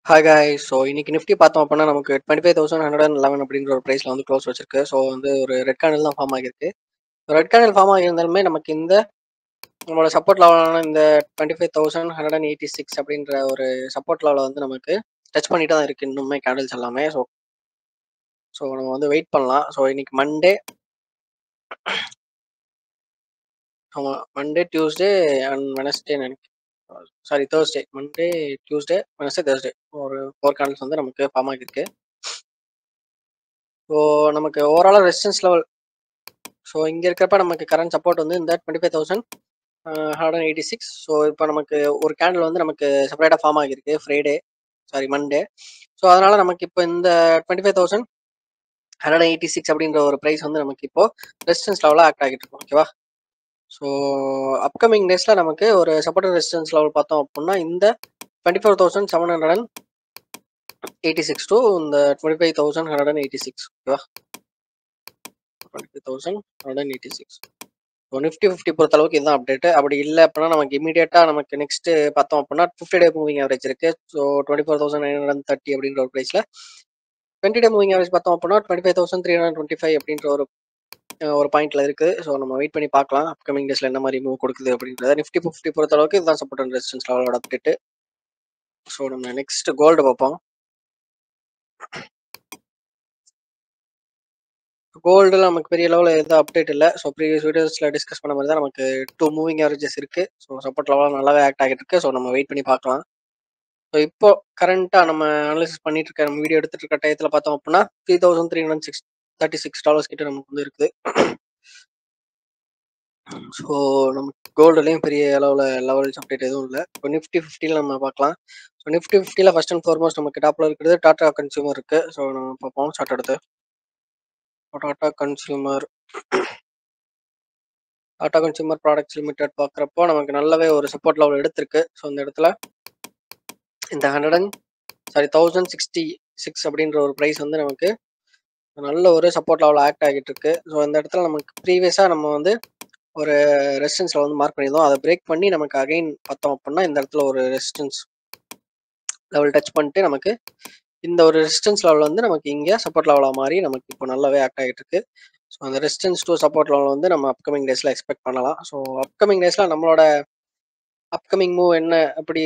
Hi guys. So இன்னைக்கு Nifty பார்த்தோம் அப்படின்னா நமக்கு 25,111 அப்படிங்கிற ஒரு ப்ரைஸில் வந்து க்ளோஸ் வச்சிருக்கு. ஸோ வந்து ஒரு ரெட் கேண்டில் தான் ஃபார்ம் ஆகியிருக்கு. ரெட் கேண்டில் ஃபார்ம் ஆகியிருந்தாலுமே நமக்கு இந்த நம்மளோட சப்போர்ட் லெவலான இந்த 25,186 அப்படின்ற ஒரு சப்போர்ட் லெவலை வந்து நமக்கு டச் பண்ணிட்டு தான் இருக்கு இன்னுமே கேண்டில்ஸ் எல்லாமே. ஸோ ஸோ நம்ம வந்து வெயிட் பண்ணலாம். ஸோ இன்னைக்கு மண்டே டியூஸ்டே அண்ட் வெனஸ்டே நினைக்கிறேன். Sorry, Thursday. Monday, Tuesday, Wednesday, Thursday ஒரு 4 கேண்டில்ஸ் வந்து நமக்கு ஃபார்ம் ஆகியிருக்கு. ஸோ நமக்கு ஓவராலாக ரெசிஸ்டன்ஸ் லெவல், ஸோ இங்கே இருக்கிறப்ப நமக்கு கரண்ட் சப்போர்ட் வந்து இந்த 25,186. ஸோ இப்போ நமக்கு ஒரு கேண்டில் வந்து நமக்கு செப்பரேட்டாக ஃபார்ம் ஆகியிருக்கு மண்டே. ஸோ அதனால நமக்கு இப்போ இந்த 25,186 அப்படின்ற ஒரு ப்ரைஸ் வந்து நமக்கு இப்போ ரெசிஸ்டன்ஸ் லெவலாக ஆக்ட் ஆகிட்டு இருக்கும். ஓகேவா? ஸோ அப்கமிங் டேஸில் நமக்கு ஒரு சப்போர்ட் ரெசிஸ்டன்ஸ் லெவல் பார்த்தோம் அப்படின்னா இந்த 24,786 டு இந்த 25,186. ஓகேவா? 25,186. ஸோ நிஃப்டி 50 பொறுத்த அளவுக்கு இதுதான் அப்டேட். அப்படி இல்லை அப்படின்னா நமக்கு இமீடியட்டாக நமக்கு நெக்ஸ்ட் பார்த்தோம் அப்படின்னா 50 டே மூவிங் ஆவரேஜ் இருக்கு. ஸோ 24,930 அப்படின்ற ஒரு ப்ரைஸில் 20 டே மூவிங் ஆவரேஜ் பார்த்தோம் அப்படின்னா 25,325 அப்படின்ற ஒரு பாயிண்ட்ல இருக்கு. ஸோ நம்ம வெயிட் பண்ணி பார்க்கலாம் அப்கமிங் டேஸ்ல என்ன மாதிரி மூவ் கொடுக்குது அப்படின்றத. நிஃப்டி 50 பொறுத்த அளவுக்கு இதுதான் சப்போர்ட் அண்ட் ரெசிஸ்டன்ஸ் லெவலோட அப்டேட். ஸோ நம்ம நெக்ஸ்ட் கோல்டு பார்ப்போம். கோல்டுல நமக்கு பெரிய லெவலில் எதுவும் அப்டேட் இல்லை. ஸோ ப்ரீவியஸ் வீடியோஸில் டிஸ்கஸ் பண்ண மாதிரி தான் நமக்கு 2 மூவிங் ஆவரேஜஸ் இருக்கு. ஸோ சப்போர்ட் லெவலாக நல்லாவே ஆக்ட் ஆகிட்டு இருக்கு. ஸோ நம்ம வெயிட் பண்ணி பார்க்கலாம். ஸோ இப்போ கரண்ட்டாக நம்ம அனலிசிஸ் பண்ணிட்டு இருக்க, நம்ம வீடியோ எடுத்துட்டு இருக்க டயத்தில் பார்த்தோம் அப்படின்னா $3,336 கிட்ட நமக்கு வந்து இருக்குது. ஸோ நமக்கு கோல்டுலேயும் பெரிய லெவல்ஸ் அப்டேட் எதுவும் இல்லை. இப்போ நிஃப்டி 50 நம்ம பார்க்கலாம். So Nifty 50 first and foremost நமக்கு டாப்ல இருக்கிறது டாடா கன்சியூமர் இருக்கு. ஸோ நம்ம பார்ப்போம் சார்ட் எடுத்து. டாடா கன்சியூமர் ப்ராடக்ட்ஸ் லிமிடெட் பார்க்குறப்போ நமக்கு நல்லாவே ஒரு சப்போர்ட் லெவல் எடுத்திருக்கு. ஸோ இந்த இடத்துல இந்த 1,066 அப்படின்ற ஒரு ப்ரைஸ் வந்து நமக்கு நல்ல ஒரு சப்போர்ட் லெவல் ஆக்ட் ஆகிட்டு இருக்கு. ஸோ இந்த இடத்துல நமக்கு ப்ரீவியஸாக நம்ம வந்து ஒரு ரெசிஸ்டன்ஸில் வந்து மார்க் பண்ணியிருந்தோம். அதை பிரேக் பண்ணி நமக்கு அகைன் பார்த்தோம் அப்படின்னா இந்த இடத்துல ஒரு ரெசிஸ்டன்ஸ் லெவல் டச் பண்ணிட்டு நமக்கு இந்த ஒரு ரெசிஸ்டன்ஸ் லெவல் வந்து நமக்கு இங்கே சப்போர்ட் லெவலாக மாறி நமக்கு இப்போ நல்லாவே ஆக்ட் ஆகிட்டு இருக்கு. ஸோ அந்த ரெசிஸ்டன்ஸ் டு சப்போர்ட் லெவல் வந்து நம்ம அப்கமிங் டேஸில் எக்ஸ்பெக்ட் பண்ணலாம். ஸோ அப்கமிங் டேஸில் நம்மளோட அப்கமிங் மூவ் என்ன எப்படி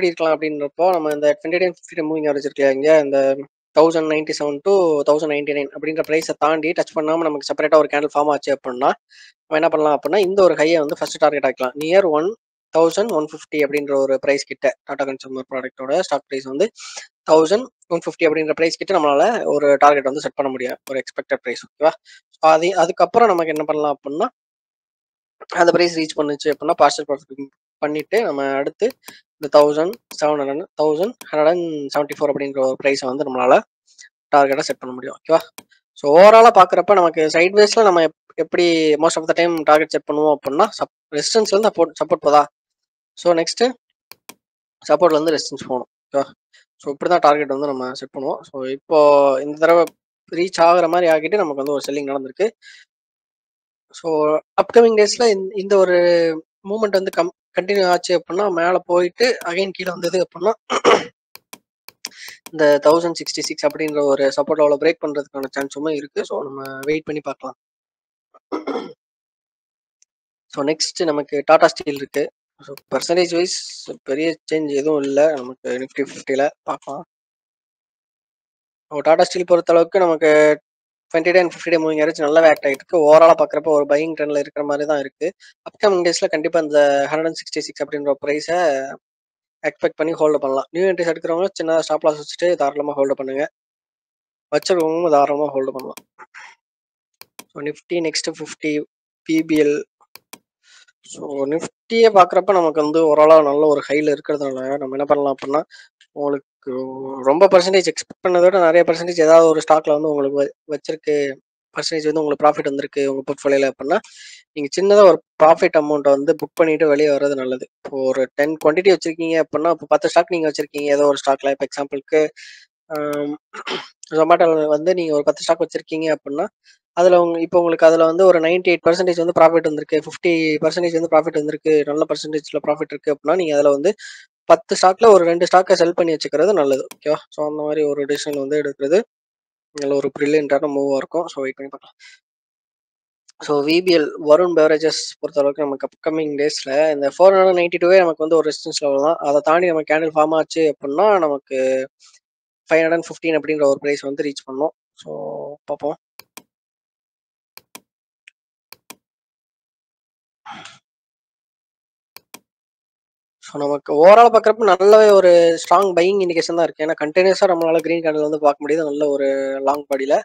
இருக்கலாம் அப்படின்றப்போ, நம்ம இந்த 20 டே 50 டே மூவிங் ஆவரேஜ் இருக்கு இங்கே இந்த 1097 டு 1099 அப்படின்ற ப்ரைஸை தாண்டி டச் பண்ணாமல் நமக்கு செப்பரேட்டாக ஒரு கேண்டில் ஃபார்ம் ஆச்சு அப்படின்னா நம்ம என்ன பண்ணலாம் அப்படின்னா இந்த ஒரு ஹையை வந்து ஃபர்ஸ்ட் டார்கெட் ஆக்கலாம். நியர் 1,150 அப்படின்ற ஒரு ப்ரைஸ் கிட்ட டாடா கன்சூமர் ப்ராடக்டோட ஸ்டாக் ப்ரைஸ் வந்து 1,150 அப்படின்ற ப்ரைஸ் கிட்ட நம்மளால ஒரு டார்கெட் வந்து செட் பண்ண முடியும், ஒரு எக்ஸ்பெக்டட் ப்ரைஸ். ஓகேவா? அதுக்கப்புறம் நமக்கு என்ன பண்ணலாம் அப்படின்னா அந்த ப்ரைஸ் ரீச் பண்ணுச்சு அப்படின்னா பார்சல் ப்ராஃபிட் பண்ணிட்டு நம்ம அடுத்து இந்த 1,174 அப்படிங்கிற ஒரு ப்ரைஸை வந்து நம்மளால டார்கெட்டாக செட் பண்ண முடியும். ஓகேவா? ஸோ ஓவராலாக பார்க்குறப்ப நமக்கு சைட்வேஸில் நம்ம எப்படி most of the time target set பண்ணுவோம் அப்படின்னா ரெசிஸ்டன்ஸ்லேருந்து சப்போர்ட் போதா. ஸோ நெக்ஸ்ட்டு சப்போர்ட்லேருந்து ரெசிஸ்டன்ஸ் போகணும். ஓகேவா? ஸோ இப்படி தான் டார்கெட் வந்து நம்ம செட் பண்ணுவோம். ஸோ இப்போ இந்த தடவை ரீச் ஆகிற மாதிரி ஆகிட்டு நமக்கு வந்து ஒரு செல்லிங் நடந்திருக்கு. ஸோ அப்கமிங் டேஸில் இந்த ஒரு மூமெண்ட் வந்து கண்டினியூ ஆச்சு அப்படின்னா மேலே போயிட்டு அகைன் கீழே வந்தது அப்படின்னா இந்த 1066 அப்படின்ற ஒரு சப்போர்ட் லெவலை பிரேக் பண்ணுறதுக்கான சான்ஸுமே இருக்குது. ஸோ நம்ம வெயிட் பண்ணி பார்க்கலாம். ஸோ நெக்ஸ்ட் நமக்கு டாடா ஸ்டீல் இருக்கு. ஸோ பர்சன்டேஜ் வைஸ் பெரிய சேஞ்ச் எதுவும் இல்லை நமக்கு நிஃப்டி 50 பார்க்கலாம். டாடா ஸ்டீல் பொறுத்த அளவுக்கு நமக்கு 20 day and 50 day moving average நல்லாவே ஆக்ட் ஆகிட்டு இருக்கு. ஓவராலாக பார்க்குறப்ப ஒரு பையிங் ட்ரெண்டில் இருக்கிற மாதிரி தான் இருக்கு. அப்கமிங் டேஸில் கண்டிப்பாக இந்த 166 அப்படின்ற ப்ரைஸை எக்ஸ்பெக்ட் பண்ணி ஹோல்டு பண்ணலாம். நியூ என்ட்ரிஸ் எடுக்கிறவங்க சின்ன ஸ்டாப் லாஸ் வச்சுட்டு தாராளமாக ஹோல்டு பண்ணுங்க, வச்சிருக்கவங்க தாராளமாக ஹோல்டு பண்ணலாம். So Nifty next 50 BPL. So நிஃப்டியை பார்க்குறப்ப நமக்கு வந்து ஓவராலாக நல்ல ஒரு ஹையில் இருக்கிறதுனால நம்ம என்ன பண்ணலாம் அப்படின்னா உங்களுக்கு ரொம்ப பர்சன்டேஜ் எக்ஸ்பெக்ட் பண்ணதை விட நிறைய பர்சன்டேஜ் ஏதாவது ஒரு ஸ்டாக்ல வந்து உங்களுக்கு வச்சிருக்கு, பர்சன்டேஜ் வந்து உங்களுக்கு ப்ராஃபிட் வந்திருக்கு உங்கள் போர்ட்ஃபோலியோவில் அப்படின்னா நீங்கள் சின்னதாக ஒரு ப்ராஃபிட் அமௌண்ட்டை வந்து புக் பண்ணிட்டு வெளியே வர்றது நல்லது. இப்போ ஒரு 10 குவான்டிட்டி வச்சிருக்கீங்க அப்படின்னா இப்போ 10 ஸ்டாக் நீங்கள் வச்சிருக்கீங்க ஏதோ ஒரு ஸ்டாக்ல. இப்போ எக்ஸாம்பிளுக்கு ஜொமேட்டோவில் வந்து நீங்கள் ஒரு 10 ஸ்டாக் வச்சிருக்கீங்க அப்படின்னா அதில் இப்போ உங்களுக்கு அதில் வந்து ஒரு 98% வந்து ப்ராஃபிட் வந்திருக்கு, 50% வந்து ப்ராஃபிட் வந்திருக்கு, நல்ல பர்சன்டேஜில் ப்ராஃபிட் இருக்குது அப்படின்னா நீங்கள் அதில் வந்து 10 ஸ்டாக்ல ஒரு 2 ஸ்டாக்கை செல் பண்ணி வச்சுக்கிறது நல்லது. ஓகேவா? ஸோ அந்த மாதிரி ஒரு டிசிஷன் வந்து எடுக்கிறது நல்ல ஒரு பிரில்லியண்டான மூவாக இருக்கும். ஸோ வெயிட் பண்ணி பார்க்கலாம். ஸோ விபிஎல் வருண் பெவரேஜஸ் பொறுத்தளவுக்கு நமக்கு அப்கமிங் டேஸில் இந்த 492 நமக்கு வந்து ஒரு ரெசிஸ்டன்ஸ் லெவல் தான். அதை தாண்டி நம்ம கேண்டில் ஃபார்ம் ஆச்சு அப்படின்னா நமக்கு 515 அப்படின்ற ஒரு ப்ரைஸ் வந்து ரீச் பண்ணோம். ஸோ பார்ப்போம். ஸோ நமக்கு ஓவரால் பார்க்குறப்ப நல்லாவே ஒரு ஸ்ட்ராங் பையிங் இண்டிகேஷன் தான் இருக்குது. ஏன்னா கண்டினியூஸாக நம்மளால கிரீன் கேண்டில் வந்து பார்க்க முடியுது நல்ல ஒரு லாங் பாடியில்.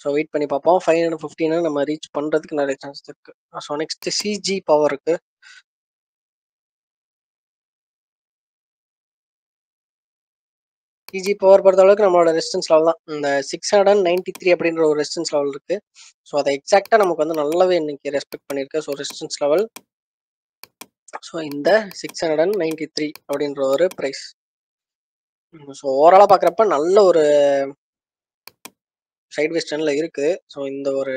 ஸோ வெயிட் பண்ணி பார்ப்போம். 515 நம்ம ரீச் பண்ணுறதுக்கு நிறைய சான்ஸ் இருக்கு. ஸோ நெக்ஸ்ட் சிஜி பவர் இருக்கு. சிஜி பவர் பொறுத்த அளவுக்கு நம்மளோட ரெசிஸ்டன்ஸ் லெவல் தான் இந்த 693 அப்படின்ற ஒரு ரெசிஸ்டன்ஸ் லெவல் இருக்கு. ஸோ அதை எக்ஸாக்டாக நமக்கு வந்து நல்லாவே இன்னைக்கு ரெஸ்பெக்ட் பண்ணியிருக்கு. ஸோ ரெசிஸ்டன்ஸ் லெவல் ஸோ இந்த 693 அப்படின்ற ஒரு ப்ரைஸ். ஸோ ஓவராலாக பார்க்குறப்ப நல்ல ஒரு சைட்வேஸ் ட்ரெண்டில் இருக்குது. ஸோ இந்த ஒரு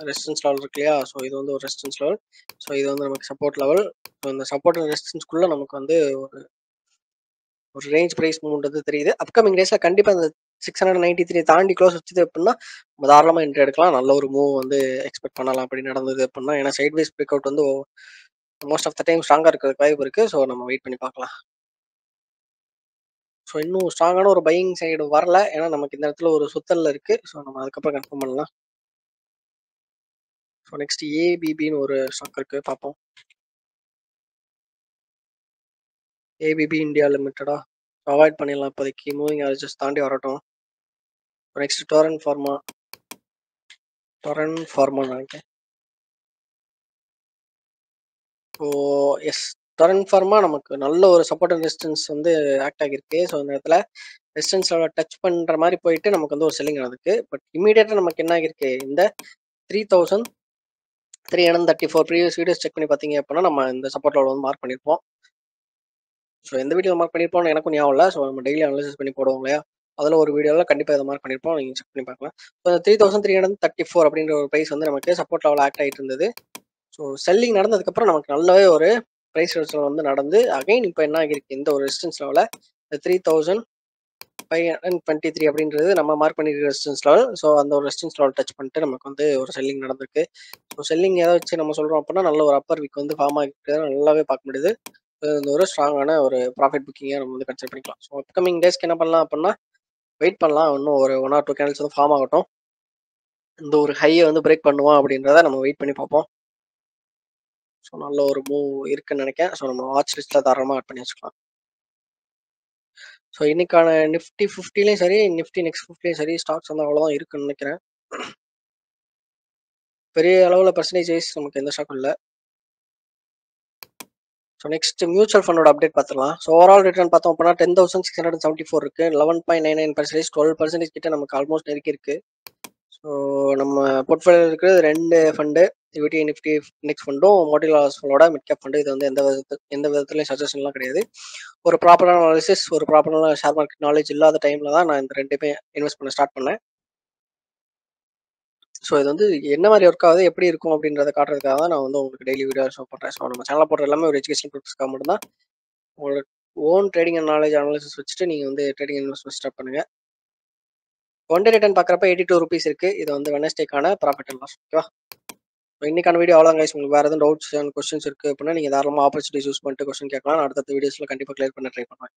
ரெசிஸ்டன்ஸ் லெவல் இருக்கு இல்லையா? ஸோ இது வந்து ஒரு ரெசிஸ்டன்ஸ் லெவல். ஸோ இது வந்து நமக்கு சப்போர்ட் லெவல். ஸோ இந்த சப்போர்ட் அண்ட் ரெசிஸ்டன்ஸ்குள்ளே நமக்கு வந்து ஒரு ரேஞ்ச் ப்ரைஸ் மூவ்மெண்ட் வந்து தெரியுது. அப்கமிங் டேஸில் கண்டிப்பாக இந்த 693 தாண்டி க்ளோஸ் வச்சுது அப்படின்னா தாராளமாக என்ட்ரி எடுக்கலாம். நல்ல ஒரு மூவ் வந்து எக்ஸ்பெக்ட் பண்ணலாம் அப்படி நடந்தது அப்படின்னா. ஏன்னா சைட்வேஸ் பிரேக் அவுட் வந்து மோஸ்ட் ஆஃப் த டைம் ஸ்ட்ராங்காக இருக்கிறதுக்கு வாய்ப்பு இருக்குது. ஸோ நம்ம வெயிட் பண்ணி பார்க்கலாம். ஸோ இன்னும் ஸ்ட்ராங்கான ஒரு பையிங் சைடு வரல. ஏன்னா நமக்கு இந்த இடத்துல ஒரு சுத்தல்ல இருக்கு. ஸோ நம்ம அதுக்கப்புறம் கன்ஃபார்ம் பண்ணலாம். ஸோ நெக்ஸ்ட் ஏபிபின்னு ஒரு ஸ்டாக் இருக்கு, பார்ப்போம். ஏபிபி இந்தியா லிமிட்டடா அவாய்ட் பண்ணிடலாம் இப்போதைக்கு. மூவிங் ஆவரேஜஸ் தாண்டி வரட்டும். நெக்ஸ்ட் டொரன் ஃபார்மா நினைக்கிறேன். ஸோ எஸ், டொரன் ஃபார்மா நமக்கு நல்ல ஒரு சப்போர்ட் அண்ட் ரெசிஸ்டன்ஸ் வந்து ஆக்ட் ஆகிருக்கு. ஸோ அந்த இடத்துல ரெசிஸ்டன்ஸோட டச் பண்ணுற மாதிரி போயிட்டு நமக்கு வந்து ஒரு செல்லிங் நடந்துருக்கு. பட் இமீடியட்டாக நமக்கு என்ன ஆகிருக்கு, இந்த 3334 ப்ரீவியஸ் வீடியோஸ் செக் பண்ணி பார்த்தீங்க அப்படின்னா நம்ம இந்த சப்போர்ட் லெவல் வந்து மார்க் பண்ணியிருப்போம். ஸோ எந்த வீடியோ மார்க் பண்ணியிருப்போம்னு எனக்கும் ஞாபகம் இல்லை. ஸோ நம்ம டெய்லி அனலைசிஸ் பண்ணி போடுவோம் இல்லையா? அதில் ஒரு வீடியோவில் கண்டிப்பாக இதை மார்க் பண்ணியிருப்போம். நீங்கள் செக் பண்ணி பார்க்கலாம். ஸோ 3334 அப்படின்ற ஒரு ப்ரைஸ் வந்து நமக்கு சப்போர்ட் லெவல் ஆக்ட் ஆகிட்டு இருந்தது. ஸோ செல்லிங் நடந்ததுக்கப்புறம் நமக்கு நல்லாவே ஒரு ப்ரைஸ் ரிடக்ஷன் வந்து நடந்து அகைன் இப்போ என்ன ஆகிருக்கு, இந்த ஒரு ரெசிஸ்டன்ஸ் லெவலில் 3523 அப்படின்றது நம்ம மார்க் பண்ணியிருக்க ரெசிஸ்டன்ஸ் லெவல். ஸோ அந்த ஒரு ரெசிஸ்டன்ஸ் லெவல் டச் பண்ணிட்டு நமக்கு வந்து ஒரு செல்லிங் நடந்திருக்கு. ஸோ செல்லிங் எதை வச்சு நம்ம சொல்கிறோம் அப்படின்னா நல்ல ஒரு அப்பர் வீக் வந்து ஃபார்ம் ஆகிட்டு நல்லாவே பார்க்க முடியுது. இந்த ஒரு ஸ்ட்ராங்கான ஒரு ப்ராஃபிட் புக்கிங்காக நம்ம வந்து கன்சிடர் பண்ணிக்கலாம். ஸோ அப்கமிங் டேஸ்க்கு என்ன பண்ணலாம் அப்படின்னா வெயிட் பண்ணலாம். இன்னும் ஒரு 1 or 2 கேண்டில்ஸ் வந்து ஃபார்ம் ஆகட்டும். இந்த ஒரு ஹையை வந்து பிரேக் பண்ணுவோம் அப்படின்றத நம்ம வெயிட் பண்ணி பார்ப்போம். ஸோ நல்ல ஒரு மூவ் இருக்குன்னு நினைக்கிறேன். ஸோ நம்ம வாட்ச் லிஸ்ட்டில் தாராளமாக ஆட் பண்ணி வச்சுக்கலாம். ஸோ இன்னைக்கான நிஃப்டி 50லையும் சரி, நிஃப்டி நெக்ஸ்ட் 50லையும் சரி ஸ்டாக்ஸ் வந்து அவ்வளோதான் இருக்குன்னு நினைக்கிறேன். பெரிய அளவில் பர்சன்டேஜ் வைஸ் நமக்கு எந்த ஸ்டாக்கும் இல்லை. ஸோ நெக்ஸ்ட் மியூச்சுவல் ஃபண்டோட அப்டேட் பார்த்துக்கலாம். ஸோ ஓவரால் ரிட்டர்ன் பார்த்தோம் அப்படின்னா 10,674 இருக்கு. 11.99%, 12% கிட்ட நமக்கு ஆல்மோஸ்ட் நெருக்கி இருக்கு. ஸோ நம்ம போர்ட்ஃபோலியோ இருக்கிறது 2 ஃபண்டு, ஈக்விட்டி நிஃப்டி இண்டெக்ஸ் ஃபண்டும் மோட்டிலாஸ்களோட மிட் கேப் ஃபண்டு. இது வந்து எந்த விதத்துலையும் சஜஷன்லாம் கிடையாது. ஒரு ப்ராப்பரான அனாலிசிஸ், ஒரு ப்ராப்பரான ஷேர் மார்க்கெட் நாலேஜ் இல்லாத டைமில் தான் நான் இந்த ரெண்டுமே இன்வெஸ்ட் பண்ண ஸ்டார்ட் பண்ணேன். ஸோ இது வந்து என்ன மாதிரி ஒர்க் ஆகுது, எப்படி இருக்கும் அப்படின்றத காட்டுறதுக்காக தான் நான் வந்து உங்களுக்கு டெய்லி வீடியோ ஷோ பண்ணுறேன். ஸோ நம்ம சேனலில் போடுற எல்லாமே ஒரு எஜுகேஷன் பர்பஸ்க்காக மட்டும்தான். உங்களோட own trading and knowledge analysis வச்சுட்டு நீங்கள் வந்து ட்ரேடிங் இன்வெஸ்ட்மெண்ட் ஸ்டார்ட் பண்ணுங்கள். ஒன் டே ரிட்டர்ன் பார்க்குறப்ப 82 rupees இருக்குது. இது வந்து வெனஸ்டேக்கான ப்ராஃபிட் அண்ட் லாஸ். ஓகேவா? இன்னைக்கான வீடியோ அவ்வளோதான் கைஸ். உங்களுக்கு வேறு எதுவும் டவுட்ஸ் அண்ட் கொஸ்டின்ஸ் இருக்குது அப்படின்னா நீங்கள் தாராளமாக ஆப்பர்ச்சுனிட்டிஸ் யூஸ் பண்ணிட்டு கொஸ்டின் கேட்கலாம். நான் அடுத்த வீடியோஸில் கண்டிப்பாக கிளியர் பண்ண ட்ரை பண்ணுவேன்.